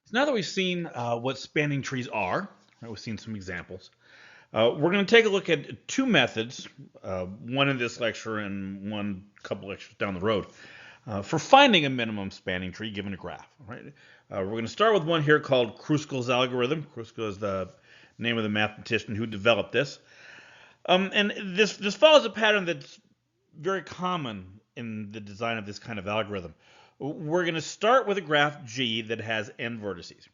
So now that we've seen what spanning trees are, right, we've seen some examples, we're going to take a look at two methods, one in this lecture and one couple lectures down the road, for finding a minimum spanning tree given a graph. Right? We're going to start with one here called Kruskal's algorithm. Kruskal is the name of the mathematician who developed this. And this follows a pattern that's very common in the design of this kind of algorithm. We're going to start with a graph G that has n vertices.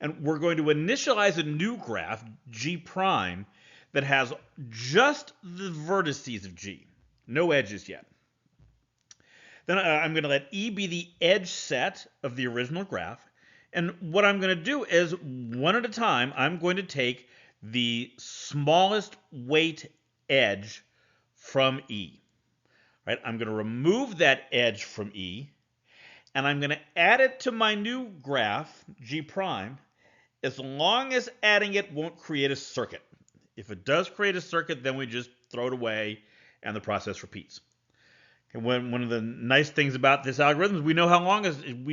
And we're going to initialize a new graph, G prime, that has just the vertices of G, no edges yet. Then I'm going to let E be the edge set of the original graph. And what I'm going to do is, one at a time, I'm going to take the smallest weight edge from E. Right? I'm going to remove that edge from E, and I'm going to add it to my new graph, G prime, as long as adding it won't create a circuit. If it does create a circuit, then we just throw it away and the process repeats. And one of the nice things about this algorithm is we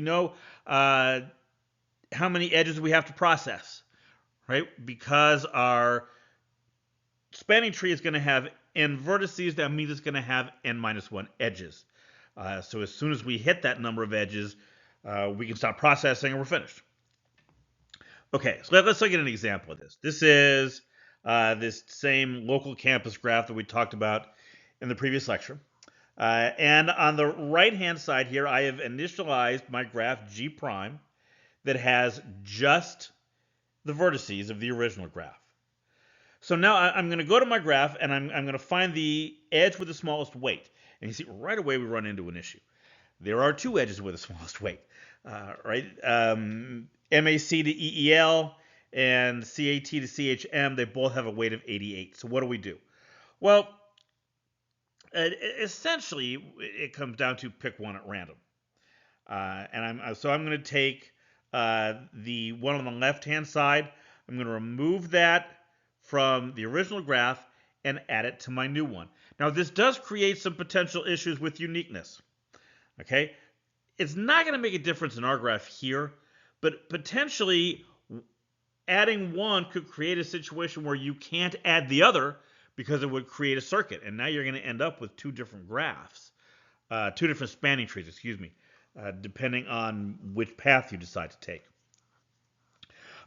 know how many edges we have to process, right? Because our spanning tree is going to have n vertices, that means it's going to have n minus 1 edges. So as soon as we hit that number of edges, we can stop processing and we're finished. Okay, so let's look at an example of this. This is this same local campus graph that we talked about in the previous lecture. And on the right-hand side here, I have initialized my graph G prime that has just the vertices of the original graph. So now I'm going to go to my graph and I'm going to find the edge with the smallest weight. And you see right away we run into an issue. There are two edges with the smallest weight, right? MAC to EEL and CAT to CHM, they both have a weight of 88. So what do we do? Well, essentially, it comes down to pick one at random. And I'm going to take the one on the left-hand side. I'm going to remove that from the original graph and add it to my new one. Now, this does create some potential issues with uniqueness. Okay, it's not going to make a difference in our graph here, but potentially adding one could create a situation where you can't add the other because it would create a circuit, and now you're going to end up with two different graphs, two different spanning trees, excuse me, depending on which path you decide to take.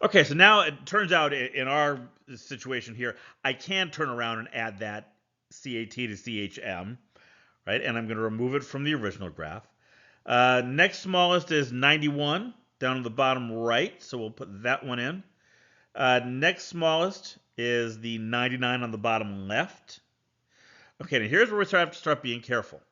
Okay, so now it turns out in our situation here, I can turn around and add that CAT to CHM, right? And I'm going to remove it from the original graph. Next smallest is 91 down on the bottom right, so we'll put that one in. Next smallest is the 99 on the bottom left. Okay, now here's where we have to start being careful.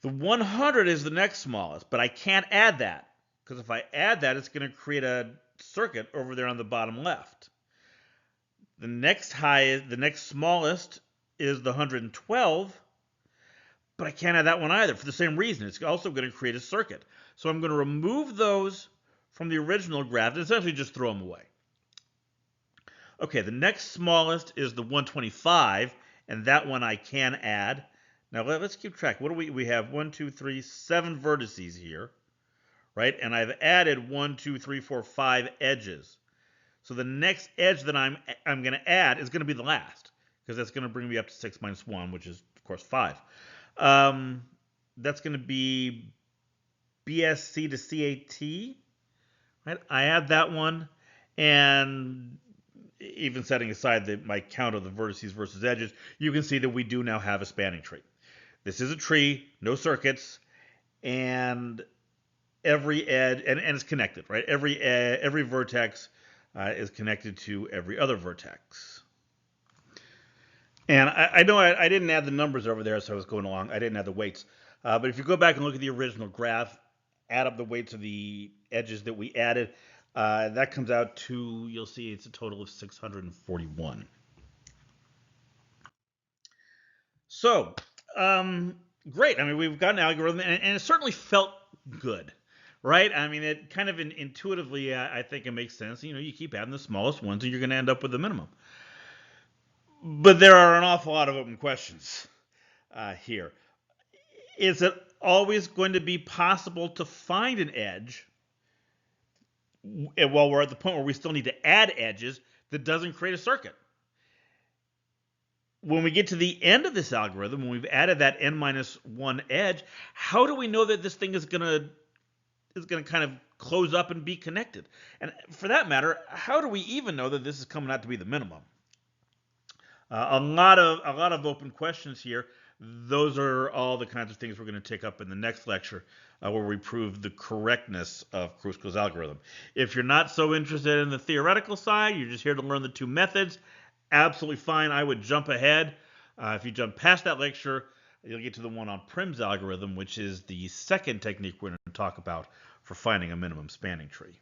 The 100 is the next smallest, but I can't add that, because if I add that, it's going to create a circuit over there on the bottom left. The next smallest is the 112, but I can't add that one either for the same reason. It's also going to create a circuit. So I'm going to remove those from the original graph and essentially just throw them away. Okay, the next smallest is the 125, and that one I can add. Now let's keep track. What do we have? 1, 2, 3, 7 vertices here, right? And I've added 1, 2, 3, 4, 5 edges. So the next edge that I'm going to add is going to be the last, because that's going to bring me up to 6 minus 1, which is, of course, 5. That's going to be BSC to CAT, right? I add that one, and even setting aside my count of the vertices versus edges, you can see that we do now have a spanning tree. This is a tree, no circuits, and every edge, and it's connected, right? Every vertex is connected to every other vertex. And I know I didn't add the numbers over there as I was going along. I didn't add the weights. But if you go back and look at the original graph, add up the weights of the edges that we added, that comes out to, you'll see it's a total of 641. So, great. I mean, we've got an algorithm, and it certainly felt good, right? I mean, it kind of intuitively, I think it makes sense. You know, you keep adding the smallest ones, and you're going to end up with the minimum. But there are an awful lot of open questions here. Is it always going to be possible to find an edge Well, we're at the point where we still need to add edges that doesn't create a circuit. When we get to the end of this algorithm, when we've added that n minus 1 edge, how do we know that this thing is going to kind of close up and be connected? And for that matter, how do we even know that this is coming out to be the minimum? A lot of open questions here. Those are all the kinds of things we're going to take up in the next lecture, where we prove the correctness of Kruskal's algorithm. If you're not so interested in the theoretical side, you're just here to learn the two methods, absolutely fine. I would jump ahead. If you jump past that lecture, you'll get to the one on Prim's algorithm, which is the second technique we're going to talk about for finding a minimum spanning tree.